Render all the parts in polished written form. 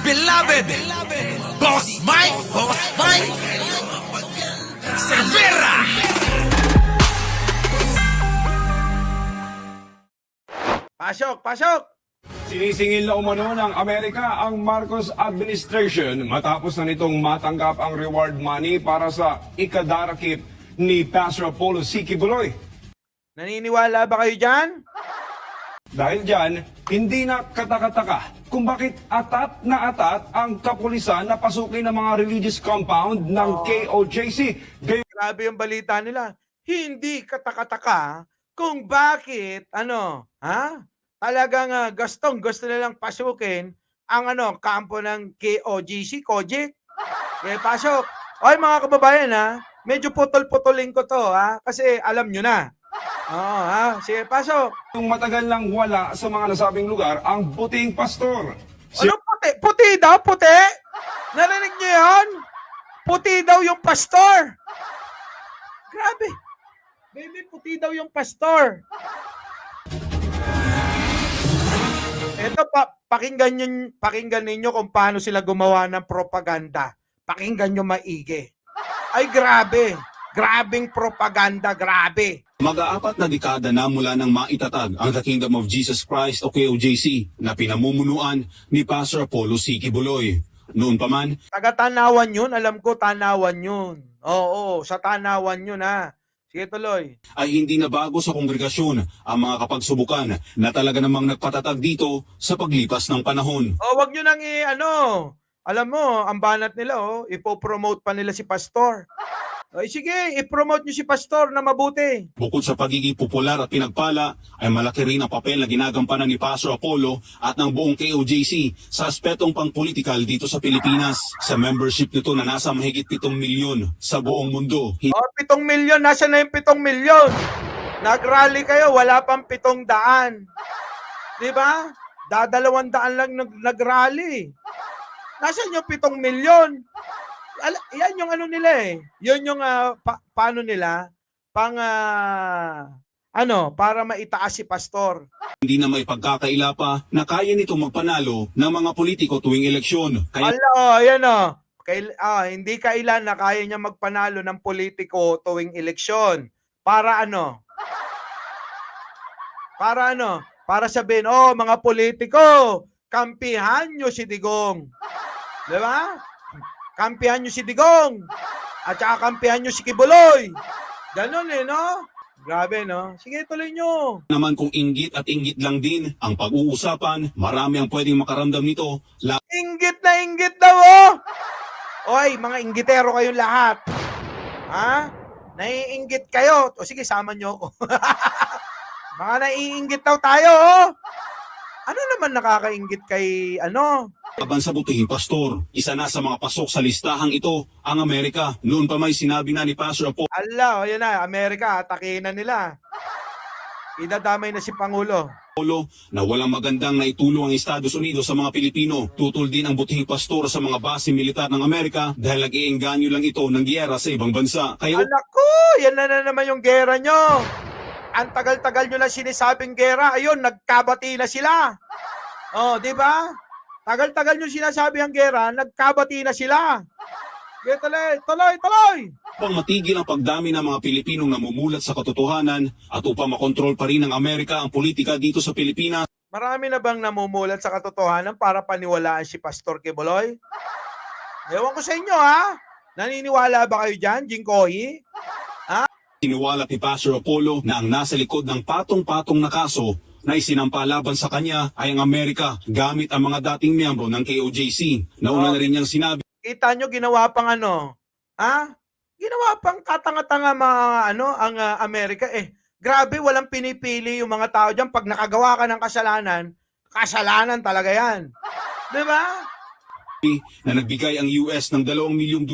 beloved Boss Mike Cervera. Pasok! Sinisingil na umano ng Amerika ang Marcos administration matapos na nitong matanggap ang reward money para sa ikadarakip ni Pastor Apollo C. Kibuloy. Naniniwala ba kayo dyan? Dahil dyan, hindi na katakataka kung bakit atat na atat ang kapulisan na pasukin ng mga religious compound ng KOJC. Grabe yung balita nila. Hindi katakataka kung bakit, talagang gusto nilang pasukin ang kampo ng KOGC, Kojik. Kaya pasok. Oy mga kababayan medyo putol-putulin ko to kasi alam nyo na. Oo sige pasok. Yung matagal nang wala sa mga nasabing lugar ang buting pastor. Ano puti? Puti daw, puti? Narinig nyo yun? Puti daw yung pastor. Grabe. Baby, puti daw yung pastor. Ito pakinggan ninyo kung paano sila gumawa ng propaganda. Pakinggan nyo maigi. Ay grabe. Grabing propaganda, grabe. Mag-aapat na dekada na mula nang maitatag ang The Kingdom of Jesus Christ o KOJC na pinamumunuan ni Pastor Apollo C. Kibuloy. Noon pa man, Taga-Tanawan yun, alam ko Tanawan yun. Oo, sa Tanawan yun Sige tuloy. ay hindi na bago sa kongregasyon ang mga kapagsubukan na talaga namang nagpatatag dito sa paglipas ng panahon. Wag nyo nang alam mo, ang banat nila ipopromote pa nila si pastor. Sige, i-promote nyo si pastor na mabuti. Bukod sa pagiging popular at pinagpala, ay malaki rin ang papel na ginagampanan ni Pastor Apollo at ng buong KOJC sa aspetong pangpolitikal dito sa Pilipinas. Sa membership nito na nasa mahigit 7 milyon sa buong mundo. 7 milyon, nasa na yung 7 milyon? Nag-rally kayo, wala pang 700. Di ba? 200 lang nag-rally. Nasaan yung 7 milyon? Yan yung nila Yun yung paano nila para maitaas si pastor. Hindi na may pagkakaila pa na kaya nito magpanalo ng mga politiko tuwing eleksyon. Kaya Ayan hindi kailan na kaya niya magpanalo ng politiko tuwing eleksyon. Para Para sabihin, mga politiko, kampihan nyo si Digong. Di ba? Kampihan nyo si Digong. At saka kampihan nyo si Kibuloy. Ganon no? Grabe, no? Sige, tuloy nyo. naman kung inggit at inggit lang din ang pag-uusapan, marami ang pwedeng makaramdam nito. Inggit na inggit daw, Oy, mga inggitero kayong lahat. Naiinggit kayo. Sige, sama nyo ako. Mga naiinggit daw tayo, Ano naman nakakainggit kay Laban sa butihing pastor, isa na sa mga pasok sa listahang ito ang Amerika. Noon pa may sinabi na ni Pastor Apollo Ayan na, Amerika, atakihin na nila. Idadamay na si Pangulo. na walang magandang naitulong ang Estados Unidos sa mga Pilipino. Tutol din ang butihing pastor sa mga base militar ng Amerika dahil nag-iengganyo lang ito ng giyera sa ibang bansa. Kaya Anak ko, yan na naman yung gera nyo. Ang tagal-tagal nyo lang sinisabing gera. Ayun, nagkabati na sila. Di ba? Tagal-tagal nyo sinasabi ang gera, nagkabati na sila. Tuloy! upang matigil ang pagdami ng mga Pilipinong namumulat sa katotohanan at upang makontrol pa rin ng Amerika ang politika dito sa Pilipinas, Marami na bang namumulat sa katotohanan para paniwalaan si Pastor Kibuloy? Ewan ko sa inyo, Naniniwala ba kayo dyan, Jingkoy? siniwalat ni Pastor Apollo na ang nasa likod ng patong-patong na kaso na isinampa laban sa kanya ay ang Amerika gamit ang mga dating miyembro ng KOJC. Nauna na rin niyang sinabi Kita nyo, ginawa pang Ginawa pang katanga-tanga ang Amerika. Grabe, walang pinipili yung mga tao dyan. Pag nakagawa ka ng kasalanan talaga yan. Di ba? na nagbigay ang US ng $2 milyong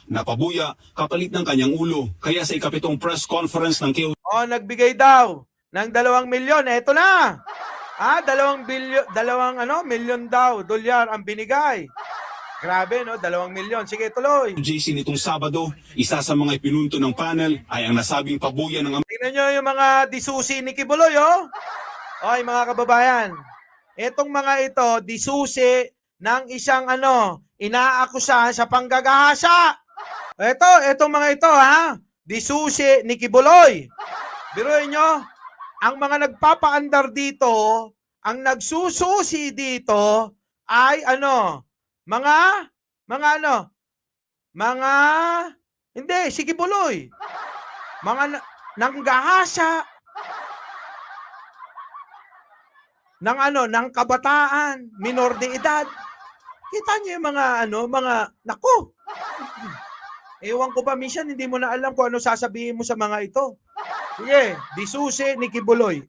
na pabuya kapalit ng kanyang ulo. Kaya sa ikapitong press conference ng KOJC, Nagbigay daw ng 2 milyon. Eto na. 2 milyon daw, dolyar ang binigay. Grabe, 2 milyon. Sige, tuloy. nitong Sabado, isa sa mga ipinunto ng panel ay ang nasabing pabuya ng Tingnan nyo yung mga disusi ni Kibuloy, Oy, mga kababayan. Etong mga ito, disusi ng isang inaakusahan sa panggagahasa. Etong mga ito ha, Disusi, Nicky Buloy. Biruin nyo, ang mga nagpapaandar dito, ang nagsususi dito ay hindi, Nicky Buloy. Nanggahasa ng kabataan, minor de edad. Kita niyo yung naku. Ewan ko pa, minsan hindi mo na alam kung ano sasabihin mo sa mga ito. Sige, Disusi, Nicky Buloy.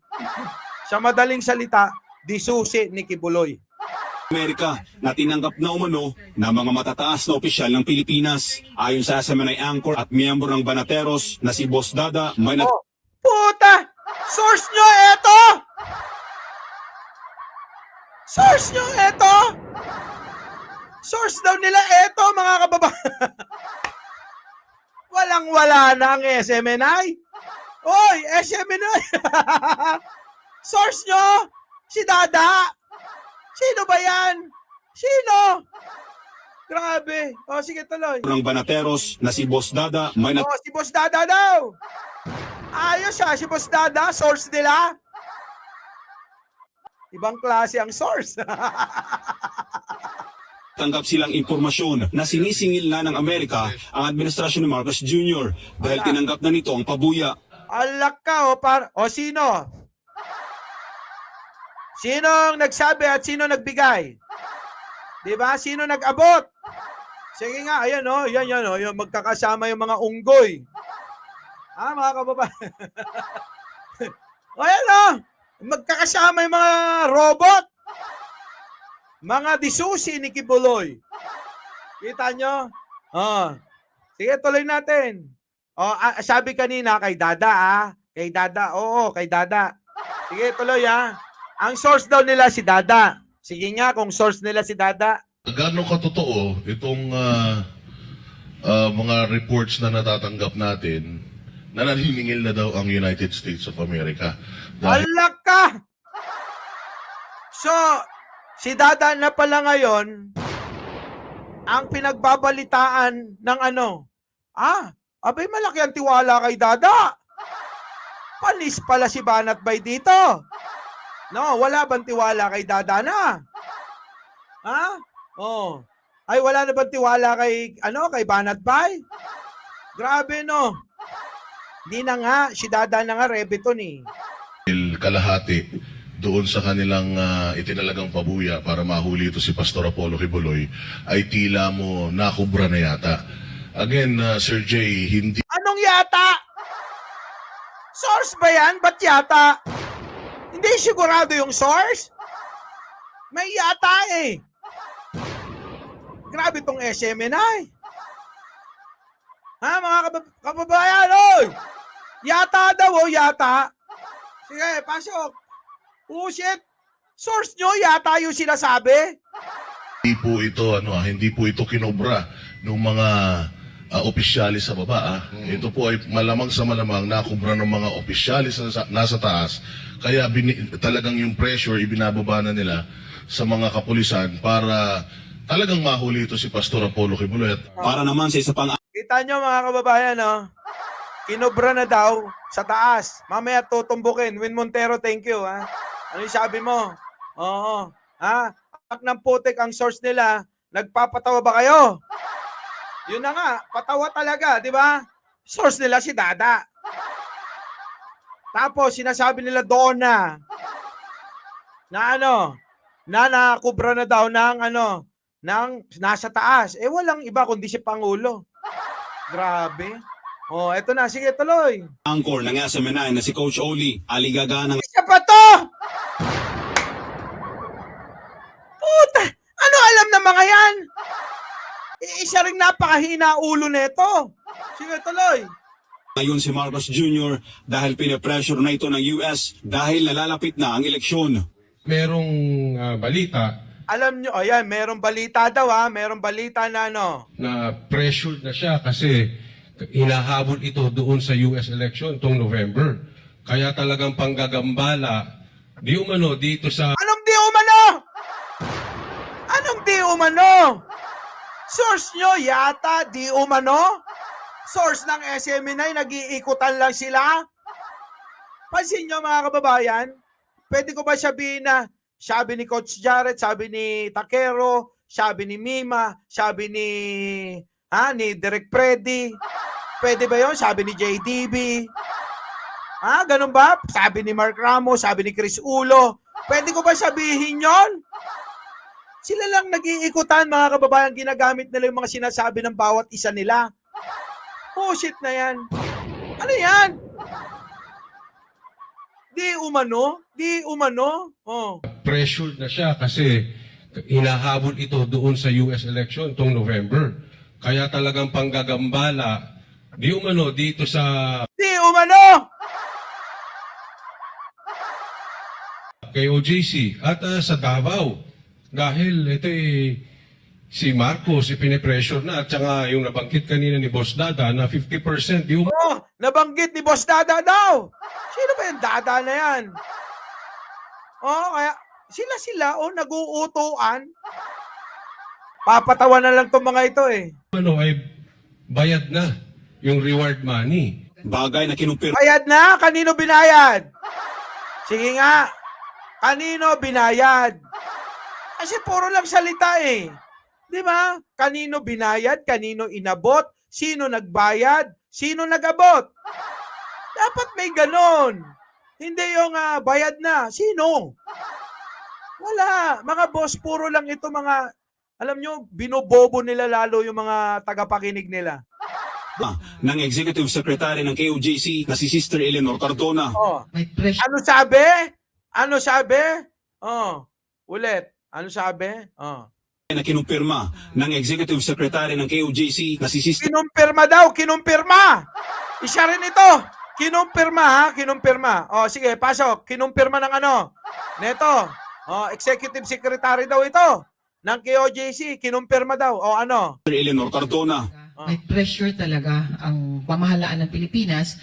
Sa madaling salita, Disusi, Nicky Buloy. Amerika na tinanggap na umano ng mga matataas na opisyal ng Pilipinas. Ayon sa SMNI anchor at miyembro ng Banateros na si Boss Dada, may Puta! Source nyo eto! Source nyo eto! Source daw nila eto, mga kababayan. Walang-wala na ang SMNI. Oy, SMNI! Source nyo! Si Dada! Sino ba yan? Sino? Grabe. O, sige, tuloy. ng Banateros na si Boss Dada, may O, si Boss Dada daw. Ayos si Boss Dada. Source nila. Ibang klase ang source. tanggap silang impormasyon na sinisingil na ng Amerika ang administrasyon ni Marcos Jr. dahil tinanggap na nito ang pabuya. Alak ka, sino? Sino ang nagsabi at sino nagbigay? Diba? Sino nag-abot? Sige nga, ayan yung magkakasama yung mga unggoy. Mga kababayan. Ayan magkakasama yung mga robot. Mga Disusi, Nicky Buloy. Kita nyo? Sige, tuloy natin. Sabi kanina kay Dada, Kay Dada, kay Dada. Sige, tuloy Ang source daw nila si Dada. Sige nga, kung source nila si Dada. Gaano katotoo itong mga reports na natatanggap natin na naniningil na daw ang United States of America? Alak ka! So, si Dada na pala ngayon ang pinagbabalitaan ng abay malaki ang tiwala kay Dada. Panis pala si Banat Bay dito. No, wala bang tiwala kay Dada na? Ay, wala na bang tiwala kay Banat Bay? Grabe, no? Di na nga, si Dada na nga, rebeton Kalahati doon sa kanilang itinalagang pabuya para mahuli ito si Pastor Apollo Kibuloy ay tila mo nakubra na yata. Again, Sir Jay, hindi Anong yata? Source ba yan? Ba't yata? Hindi sigurado yung source? May yata Grabe tong SMNI. Mga kababayan, Yata daw, yata. Sige, pasok. Shit. Source nyo, yata yung sinasabi. hindi po ito kinobra ng mga opisyalis sa baba. Ito po ay malamang sa malamang nakubra ng mga opisyalis na nasa taas. Kaya talagang yung pressure ibinababa na nila sa mga kapulisan para talagang mahuli ito si Pastor Apollo Kibuloy. Para naman sa isa pang Kita nyo mga kababayan, kinobra na daw sa taas. Mamaya tutumbukin. Win Montero, thank you. Ano yung sabi mo? Oo. Ak ng putik ang source nila. Nagpapatawa ba kayo? Yun na nga, patawa talaga, di ba? Source nila si Dada. Tapos sinasabi nila doon na nakubra na daw ng nasa taas. Walang iba kundi si Pangulo. Grabe. Eto na. Sige, tuloy. anchor ng SMNI na si Coach Oli, aligaga ng Isa pa to! Puta! Ano alam ng mga yan? Isa rin napakahina ulo neto. Sige, tuloy. ngayon si Marcos Jr. dahil pinapressure na ito ng US dahil nalalapit na ang eleksyon. Merong balita Alam nyo, merong balita daw merong balita na na pressured na siya kasi hinahabol ito doon sa US election itong November. Kaya talagang panggagambala, di umano dito sa Anong di umano? Anong di umano? Source nyo yata di umano? Source ng SMNI, nag-iikutan lang sila? Pansin nyo mga kababayan, pwede ko ba sabihin na sabi ni Coach Jared, sabi ni Takero, sabi ni Mima, sabi ni Direk Freddy, pwede ba yon? Sabi ni JDB, ganun ba? Sabi ni Mark Ramos, sabi ni Chris Ulo, pwede ko ba sabihin yon? Sila lang nag-iikutan mga kababayan, ginagamit nila yung mga sinasabi ng bawat isa nila. Bullshit na yan. Ano yan? Di umano? Di umano? Oh. Pressured na siya kasi hinahabol ito doon sa US election tong November. Kaya talagang panggagambala, di umano dito sa Di umano! kay OJC at sa Davao. Dahil ito si Marcos ipine-pressure na at saka yung nabanggit kanina ni Boss Dada na 50% yung Oh, nabanggit ni Boss Dada daw. Sino ba yung Dada na yan? Oh, kaya sila nag-uutuan. Papatawa na lang tong mga ito eh. ay bayad na yung reward money. Bagay na kinumpirma Bayad na? Kanino binayad? Sige nga. Kanino binayad? Kasi puro lang salita eh. Di ba? Kanino binayad? Kanino inabot? Sino nagbayad? Sino nagabot? Dapat may ganon. Hindi yung bayad na. Sino? Wala. Mga boss, puro lang ito mga, alam nyo, binobobo nila lalo yung mga tagapakinig nila. ng Executive Secretary ng KOJC na si Sister Eleanor Cardona. Oh. May pressure. Ano sabi? Ano sabi? Oh. Ulit. Ano sabi? Oh. Na kinumpirma ng Executive Secretary ng KOJC na si Sister Kinumpirma daw, kinumpirma. Isa rin ito. Kinumpirma ha, kinumpirma. Oh, sige, pasok. Kinumpirma ng ano? Neto. Oh, Executive Secretary daw ito ng KOJC, kinumpirma daw. O ano? Eleanor Cardona. May pressure talaga ang pamahalaan ng Pilipinas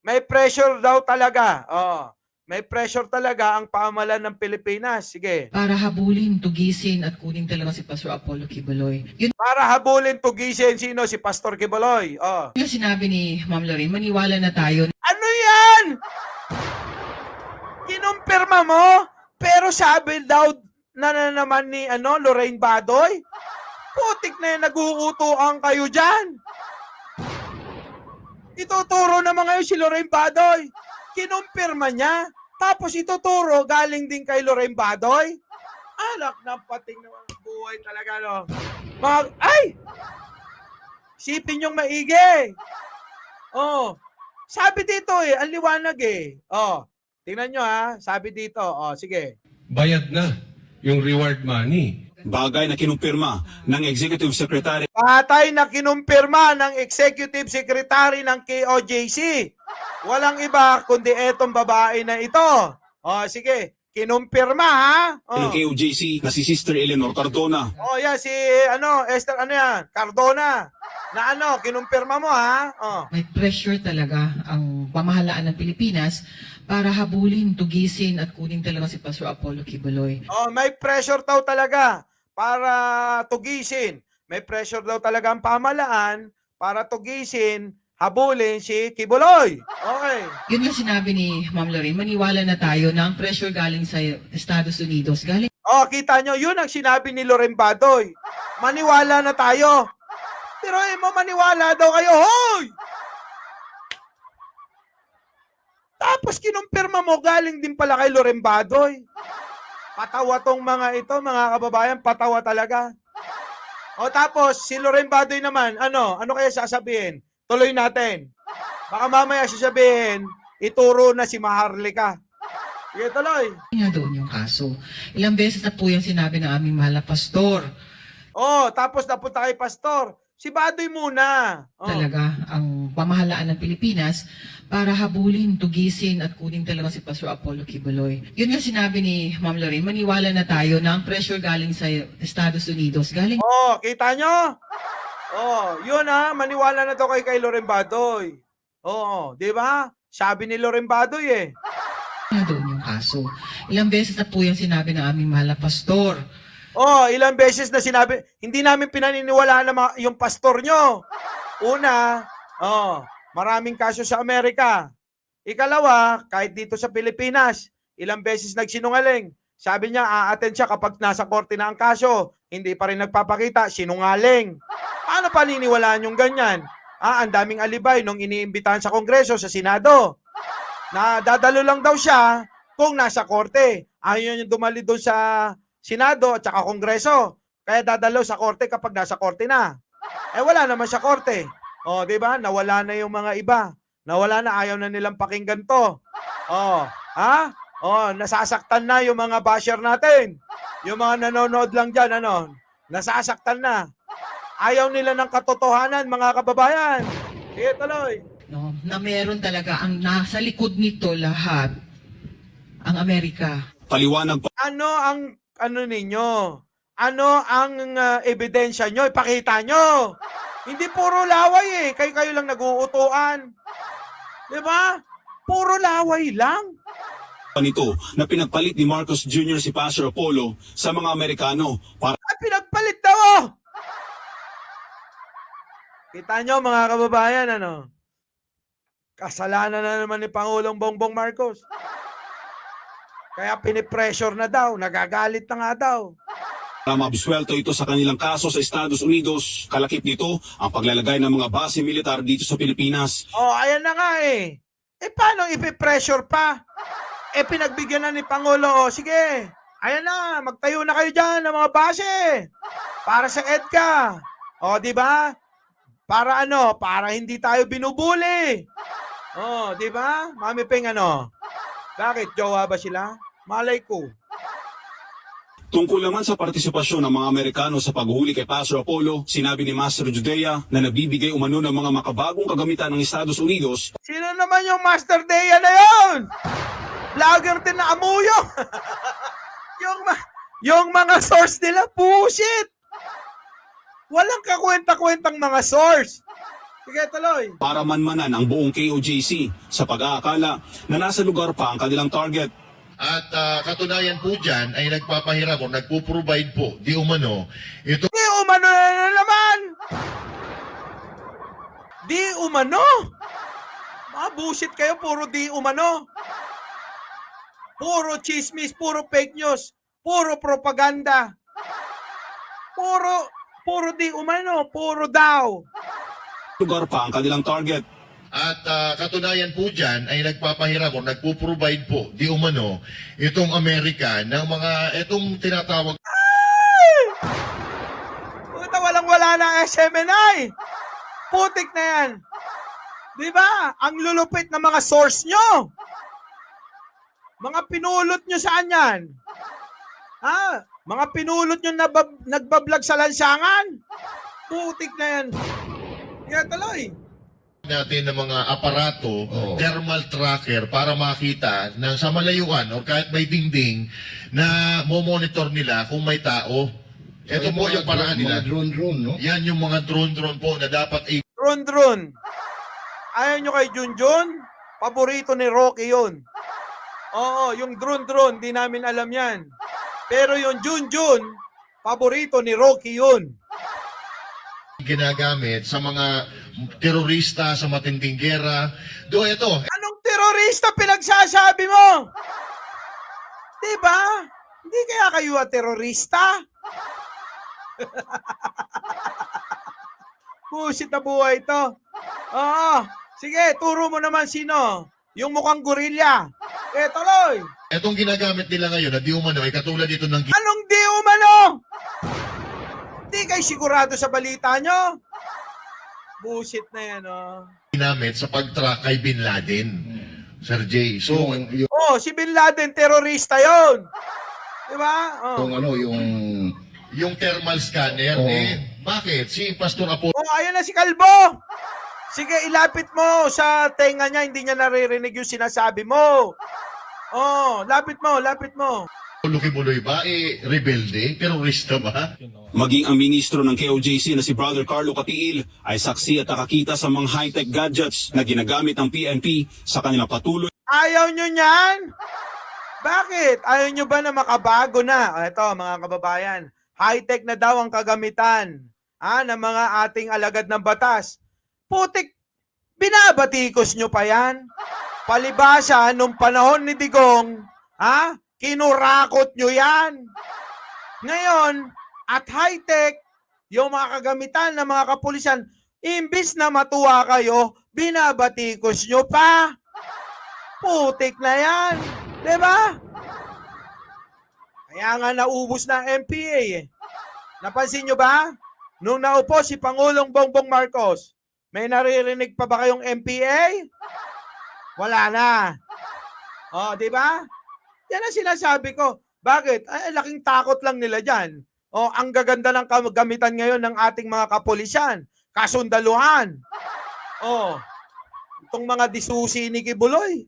May pressure daw talaga. Oh. May pressure talaga ang pamahalaan ng Pilipinas. Sige. para habulin, tugisin at kunin talaga si Pastor Apollo Quiboloy. Yun Para habulin, tugisin sino? Si Pastor Quiboloy. Oh. yung sinabi ni Ma'am Lorraine, maniwala na tayo Ano yan? Kinumpirma mo? Pero sabi daw na naman ni Lorraine Badoy, putik na yan, nag-uutuan kayo dyan. Ituturo naman ngayon si Lorraine Badoy. Kinumpirma niya. Tapos ituturo galing din kay Lorraine Badoy. Alak ng pating naman ang buhay talaga, no? Sipin yung maigi. Oh. Sabi dito ang liwanag eh. Oh. Tingnan nyo ha. Sabi dito. Oh, sige. Bayad na yung reward money. Bagay na kinumpirma ng Executive Secretary Patay na kinumpirma ng Executive Secretary ng KOJC. Walang iba kundi etong babae na ito. Oh, sige. Kinumpirma ha. ng Oh. KOJC na si Sister Eleanor Cardona. Oh, yan si Esther Cardona. Na kinumpirma mo ha. Oh. may pressure talaga ang pamahalaan ng Pilipinas para habulin, tugisin at kunin talaga si Pastor Apollo Quiboloy. Oh, may pressure daw talaga para tugisin. May pressure daw talaga ang pamahalaan para tugisin, habulin si Quiboloy. Okay. Yun yung sinabi ni Ma'am Lorraine, maniwala na tayo na ang pressure galing sa Estados Unidos, galing Oh, kita nyo, yun ang sinabi ni Lorraine Badoy. Maniwala na tayo. Pero mo maniwala daw kayo, hoy! Tapos kinumpirma mo, galing din pala kay Lorraine Badoy. Patawa tong mga ito, mga kababayan, patawa talaga. O tapos, si Lorraine Badoy naman, ano kaya sasabihin? Tuloy natin. Baka mamaya sasabihin, ituro na si Maharlika. Sige, tuloy. nga doon yung kaso. Ilang beses na po yung sinabi ng aming mahal na pastor. Oh, tapos napunta kay Pastor. Si Badoy muna. Oh. Talaga ang pamahalaan ng Pilipinas para habulin, tugisin at kunin talaga si Pastor Apollo Quiboloy. Yun yung sinabi ni Ma'am Lorraine, maniwala na tayo na ang pressure galing sa Estados Unidos, galing Oh, kita nyo? Oh, yun maniwala na to kay Lorraine Badoy. Oo, di ba? Sabi ni Lorraine Badoy nga doon yung kaso. Ilang beses na po yung sinabi ng aming mahal na pastor. Oh, ilang beses na sinabi, hindi namin pinaniniwalaan na yung pastor nyo. Una, maraming kaso sa Amerika. Ikalawa, kahit dito sa Pilipinas, ilang beses nagsinungaling. Sabi niya, a-attend siya kapag nasa korte na ang kaso. Hindi pa rin nagpapakita, sinungaling. Paano paniniwalaan yung ganyan? Ang daming alibay nung iniimbitahan sa Kongreso, sa Senado. Na dadalo lang daw siya kung nasa korte. Ayaw niya dumali doon sa Senado at saka Kongreso. Kaya dadalo sa korte kapag nasa korte na. Wala naman sa korte. O, di ba? Nawala na yung mga iba. Nawala na, ayaw na nilang pakinggan to. Nasasaktan na yung mga basher natin. Yung mga nanonood lang dyan, nasasaktan na. Ayaw nila ng katotohanan, mga kababayan. Sige, tuloy. No, na meron talaga ang nasa likod nito lahat, ang Amerika. Paliwanag pa Ano ninyo? Ano ang ebidensya nyo? Ipakita nyo. Hindi puro laway Kayo lang nag-uutuan. Diba? Puro laway lang. nito na pinagpalit ni Marcos Jr. si Pastor Apollo sa mga Amerikano para Pinagpalit daw. Kita nyo mga kababayan, kasalanan na naman ni Pangulong Bongbong Marcos. Kaya pinipressure na daw, nagagalit na nga daw. mabiswelto ito sa kanilang kaso sa Estados Unidos. Kalakip nito ang paglalagay ng mga base militar dito sa Pilipinas. Ayan na nga paano ipipressure pa? Pinagbigyan na ni Pangulo, sige, ayan na, magtayo na kayo dyan ng mga base para sa EDCA. Di ba? Para para hindi tayo binubuli. Di ba? Mami Ping, bakit? Jowa ba sila? Malay ko. Tungkol naman sa partisipasyon ng mga Amerikano sa paghuli kay Pastor Apollo, sinabi ni Master Judea na nabibigay umano ng mga makabagong kagamitan ng Estados Unidos. Sino naman yung Master Dea na yun? Vlogger din na amuyo. yung mga source nila, bullshit. Walang kakwenta-kwentang mga source. Sige, tuloy. Para manmanan ang buong KOJC sa pag-aakala na nasa lugar pa ang kanilang target. At katunayan po dyan ay nagpapahiram o nagpo-provide po, di umano, ito Di umano na naman. Di umano. Mga bullshit kayo, puro di umano. Puro chismis, puro fake news, puro propaganda. Puro di umano, puro daw. Lugar pa ang kanilang target. At katunayan po dyan ay nagpapahiram o nagpo-provide po, di umano, itong Amerika ng itong tinatawag Puta, walang-wala na SMNI. Putik na yan. Di ba? Ang lulupit ng mga source nyo. Mga pinulot nyo saan yan? Mga pinulot nyo nagbablog sa lansangan. Putik na yan. Kaya tuloy. natin ng mga aparato, thermal tracker para makita na sa malayuan o kahit may dingding na mo-monitor nila kung may tao. Ito po yung paraan nila. Drone, no? Yan yung mga drone po na dapat Drone. Ayaw nyo kay Junjun? Paborito ni Rocky yun. Oo, yung drone, di namin alam yan. Pero yung Junjun, paborito ni Rocky yun. ginagamit sa mga terorista, sa matinding gera. Ito, Anong terorista pinagsasabi mo? Diba? Hindi kaya kayo terorista? Busit na buhay ito. Oo. Sige, turo mo naman sino. Yung mukhang gorilla. Tuloy. itong ginagamit nila ngayon na di umano ay katulad ito ng Anong di umano? Di kayo sigurado sa balita nyo? Busit na yan, ginamit sa pag-track kay Bin Laden. Sir Jay. So, Si Bin Laden, terorista yon. Diba? yung thermal scanner, bakit? Si Pastor Apollo Ayan na si Kalbo. Sige, ilapit mo sa tenga niya, hindi niya naririnig yung sinasabi mo. Lapit mo. Kibuloy ba? Rebelde? Terorista ba? Maging ang ministro ng KOJC na si Brother Carlo Katiil ay saksi at nakakita sa mga high-tech gadgets na ginagamit ng PNP sa kanilang patuloy Ayaw nyo niyan? Bakit? Ayaw nyo ba na makabago na? Ito, mga kababayan, high-tech na daw ang kagamitan ng mga ating alagad ng batas. Putik, binabatikos nyo pa yan. Palibasa, nung panahon ni Digong, kinurakot nyo yan. Ngayon, at high-tech, yung mga kagamitan ng mga kapulisan, imbis na matuwa kayo, binabatikos nyo pa. Putik na yan. Diba? Kaya nga naubos na ang MPA eh. Napansin nyo ba? Nung naupo si Pangulong Bongbong Marcos, may naririnig pa ba kayong MPA? Wala na. O, di ba? Yan ang sinasabi ko. Bakit? Ay, laking takot lang nila dyan. O, ang gaganda ng gamitan ngayon ng ating mga kapulisan. Kasundaluhan. O, itong mga disusi ni Kibuloy.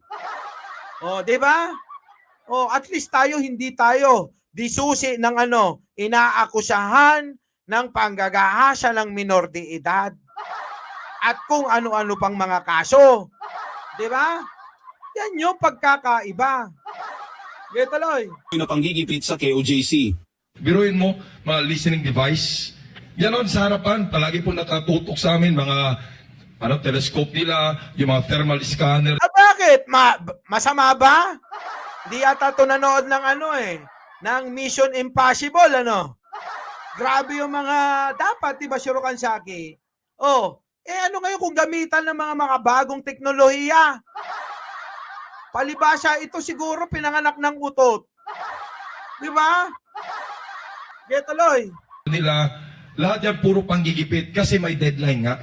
O, di ba? O, at least tayo, hindi tayo disusi ng inaakusahan ng panggagahasa ng minor de edad. At kung ano-ano pang mga kaso. Di ba? Yan yung pagkakaiba. Tuloy. Na panggigipit sa KOJC. Biruin mo, mga listening device. Ganon sa harapan, palagi po nakatutok sa amin, mga telescope nila, yung mga thermal scanner. Bakit? Masama ba? Di ata ito nanood ng ng Mission Impossible, Grabe yung mga dapat, diba, Shiro Kansaki? Ano ngayon kung gamitan ng mga makabagong teknolohiya? Palibasa, ito siguro pinanganak ng utot. Di ba? Tuloy. Nila, lahat yan puro panggigipit kasi may deadline nga.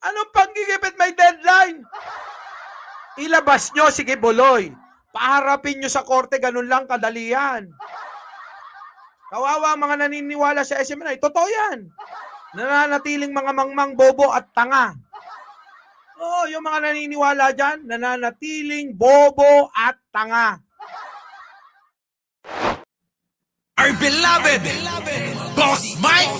Anong panggigipit may deadline? Ilabas nyo, sige Buloy. Paharapin nyo sa korte, ganun lang kadali yan. Kawawa ang mga naniniwala sa SMNI. Totoo yan. Nananatiling mga mangmang bobo at tanga. Oo, yung mga naniniwala dyan, nananatiling bobo at tanga. Our beloved Boss Mike.